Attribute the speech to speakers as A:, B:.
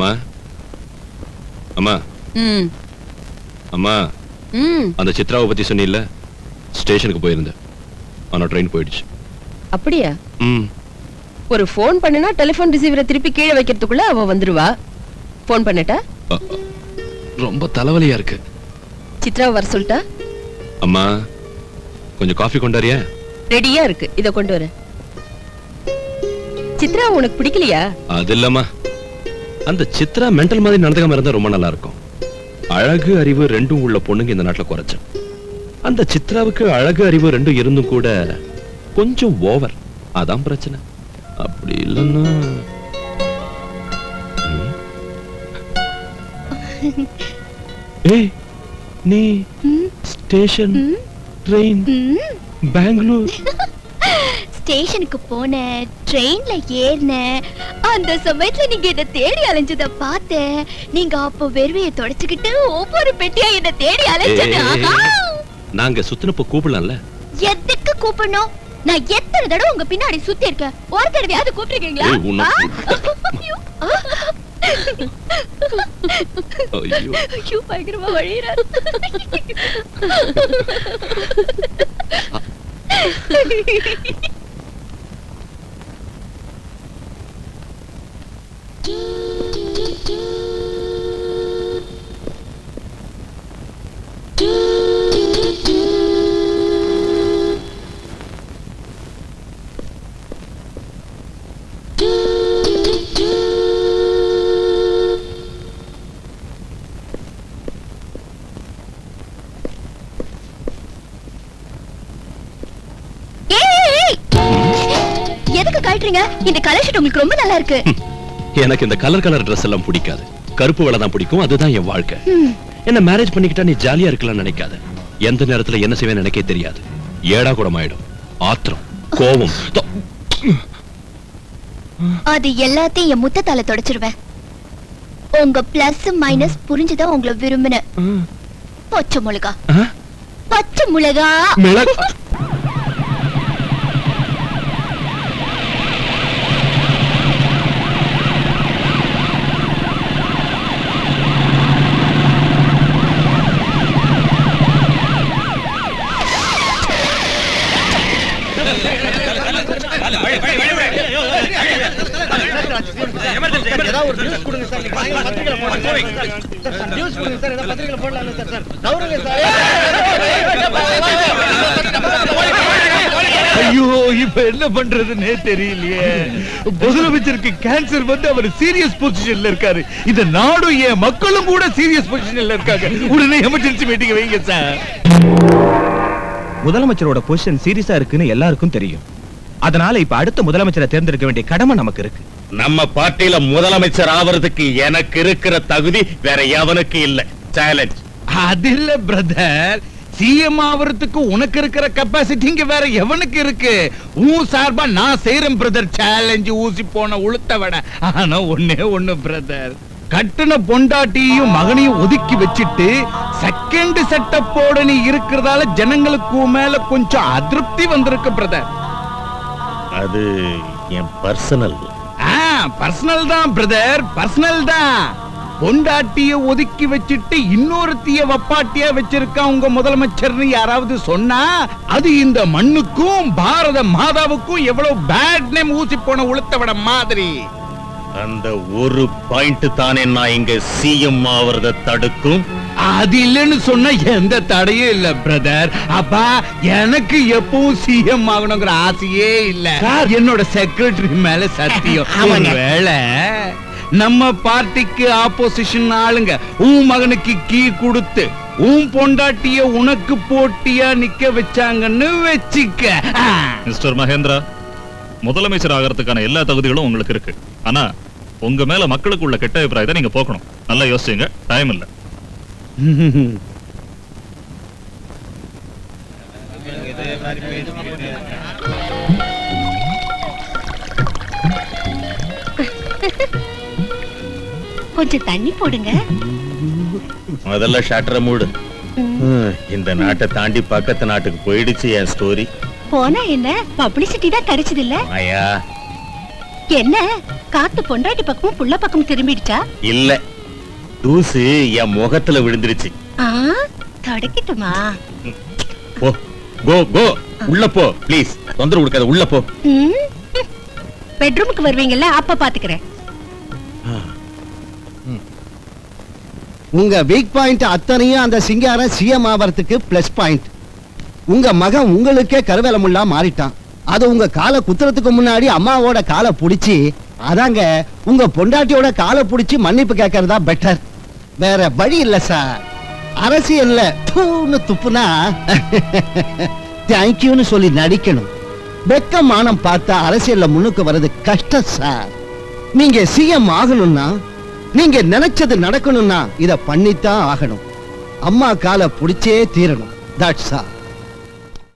A: அம்மா அம்மா அம்மா அந்த சித்ராவை பத்தி சொன்னீல்ல, ஸ்டேஷனுக்கு போயிருந்தேன். ஆனா ட்ரெயின் போயிடுச்சு.
B: அப்படியா? ஒரு போன் பண்ணுனா டெலிபோன் ரிசீவரை திருப்பி கீழே வைக்கிறதுக்குள்ள அவ வந்துருவா. போன் பண்ணட்டா?
A: ரொம்ப தலைவலியா இருக்கு.
B: சித்ராவை வர சொல்லிட்டா?
A: அம்மா கொஞ்சம் காஃபி கொண்டாரியா?
B: ரெடியா இருக்கு, இத கொண்டு வர. சித்ரா உனக்கு பிடிக்கலையா? அது
A: இல்லம்மா, அந்த சித்ரா மென்டல் மாதிரி நடந்துக்காம இருந்தா ரொம்ப நல்லா இருக்கும். அழகு அறிவு ரெண்டும் உள்ள பொண்ணுங்க இந்த நாட்டுல குறைச்சோம். அந்த சித்ராவுக்கு அழகு அறிவு ரெண்டும் இருந்தும் கூட கொஞ்சம் ஓவர். அதான் பிரச்சனை. அப்படி இல்லன்னா ஏய் நீ ஸ்டேஷன் ட்ரெயின் பெங்களூர்
C: ஸ்டேஷனுக்கு போன, ட்ரெயின்ல ஏறின, அந்த சமயத்துல நீங்க என்ன தேடி அலைஞ்சத பார்த்தேன். நீங்க அப்போ வெறுவையை தொடச்சுக்கிட்டு ஒவ்வொரு பெட்டியா என்ன தேடி அலைஞ்சது.
A: நாங்க சுத்தினப்ப கூப்பிடலாம்ல.
C: எதுக்கு கூப்பிடணும்? நான் எத்தனை தடவை உங்க பின்னாடி சுத்தி இருக்கேன். ஒரு தடவையாவது கூப்பிட்டுருக்கீங்களா? ஐயோ பயங்கரமா வழியிறாரு. இந்த கலர் ஷர்ட் உங்களுக்கு ரொம்ப நல்லா இருக்கு.
A: எனக்கு இந்த கலர் Dress எல்லாம் பிடிக்காது. கருப்பு வெள்ளை தான் பிடிக்கும். அதுதான் என் வாழ்க்கை. என்ன மேரேஜ் பண்ணிக்கிட்டா நீ ஜாலியா இருக்கலாம்னு நினைக்காத. எந்த நேரத்துல என்ன செய்வேன்னு எனக்கே தெரியாது. ஏடா கூட ஆயிடும். ஆத்திரம், கோபம்,
C: அது எல்லாத்தையும் என் முத்தத்தால தொடச்சிருவேன். உங்க பிளஸ் மைனஸ் புரிஞ்சுதான் உங்களை விரும்பின. பச்சை மிளகா, பச்சை மிளகா.
D: ஐயோ இப்ப என்ன பண்றதுன்னே தெரியலையே. முதலமைச்சருக்கு கேன்சர் வந்து அவர் சீரியஸ் பொசிஷன்ல இருக்காரு. இந்த நாடும் என் மக்களும் கூட சீரியஸ் பொசிஷன்ல இருக்காங்க. உடனே எமர்ஜென்சி மீட்டிங் வைங்க சார்.
E: முதலமைச்சரோட பொசிஷன் சீரியஸா இருக்குன்னு எல்லாருக்கும் தெரியும். அதனால இப்ப அடுத்த முதலமைச்சரை தேர்ந்தெடுக்க வேண்டிய கடமை நமக்கு இருக்கு.
F: நம்ம பார்ட்டியில முதலமைச்சர் ஆவறதுக்கு எனக்கு இருக்கிற தகுதி வேற எவனுக்கு இல்ல. சேலஞ்ச்.
D: அது இல்ல பிரதர், சிஎம் ஆவறதுக்கு உனக்கு இருக்கிற கெபாசிட்டி இங்க வேற எவனுக்கு இருக்கு? உன் சார்பா நான் செய்றேன் பிரதர். சேலஞ்ச் ஊசி போன உளுத்த விட. ஆனா ஒண்ணே ஒண்ணு பிரதர், கட்டுன பொண்டாட்டியும் மகனையும் ஒதுக்கி வச்சிட்டு செகண்ட் செட்டப்போட நீ இருக்கிறதால ஜனங்களுக்கு மேல கொஞ்சம் அதிருப்தி வந்திருக்கு பிரதர்.
F: அது என் பர்சனல்.
D: பர்சனல் தான் பிரதர், பர்சனல் தான். பொண்டாட்டிய ஒதுக்கி வச்சிட்டு இன்னொருத்திய வப்பாட்டியா வச்சிருக்கா உங்க முதலமைச்சர்னு யாராவது சொன்னா அது இந்த மண்ணுக்கும் பாரத மாதாவுக்கும் எவ்வளவு பேட் நேம் ஊசி போன உளுத்த விட மாதிரி.
F: அந்த ஒரு பாயிண்ட் தானே நான் இங்க சிஎம் ஆவறத தடுக்கும்.
D: அது இல்லன்னு சொன்ன எந்த தடையும் இல்ல பிரதர். அப்பா எனக்கு எப்பவும் சிஎம் ஆகணுங்கிற ஆசையே இல்ல. என்னோட செக்ரட்டரி மேல சத்தியம். வேலை நம்ம பார்ட்டிக்கு ஆப்போசிஷன் ஆளுங்க உன் மகனுக்கு கீ கொடுத்து உன் பொண்டாட்டிய உனக்கு போட்டியா நிக்க வச்சாங்கன்னு வச்சிக்க.
G: மிஸ்டர் மகேந்திரா, முதலமைச்சர் ஆகிறதுக்கான எல்லா தகுதிகளும் உங்களுக்கு இருக்கு. ஆனா உங்க மேல மக்களுக்கு உள்ள கெட்ட அபிப்பிராயத்தை நீங்க போக்கணும். நல்லா யோசிச்சுங்க, டைம் இல்ல.
C: கொஞ்சம் தண்ணி போடுங்க.
F: முதல்ல ஷட்டரை மூடு. இந்த நாட்டை தாண்டி பக்கத்து நாட்டுக்கு போயிடுச்சு என் ஸ்டோரி.
C: போனா என்ன, பப்ளிசிட்டி தான் கிடைச்சது இல்ல.
F: மாயா
C: என்ன
H: காத்து பொண்டாட்டி பக்கமும் புள்ள பக்கம் திரும்பிடுச்சா?
F: இல்ல, தூசு என் முகத்துல விழுந்துருச்சு.
H: தொடக்கிட்டுமா?
F: போ, கோ கோ, உள்ள போ ப்ளீஸ். தொந்தரவு கொடுக்காத, உள்ள போ.
H: பெட்ரூமுக்கு வருவீங்கல்ல, அப்ப பாத்துக்கிறேன்.
I: உங்க வீக் பாயிண்ட் அத்தனையும் அந்த சிங்காரம் சிஎம் ஆவறதுக்கு பிளஸ் பாயிண்ட். உங்க மகன் உங்களுக்கே கருவேலமுள்ளா மாறிட்டான். அது உங்க காலை குத்துறதுக்கு முன்னாடி அம்மாவோட காலை புடிச்சு, அதாங்க உங்க பொண்டாட்டியோட காலை புடிச்சு மன்னிப்பு கேட்கறதா பெட்டர். வேற வழி இல்ல சார். அரசியல்ல தூன்னு துப்புனா தேங்க்யூன்னு சொல்லி நடிக்கணும். வெக்க மானம் பார்த்தா அரசியல்ல முன்னுக்கு வர்றது கஷ்டம் சார். நீங்க சிஎம் ஆகணும்னா, நீங்க நினைச்சது நடக்கணும்னா இத பண்ணித்தான் ஆகணும். அம்மா காலை புடிச்சே தீரணும். That's all.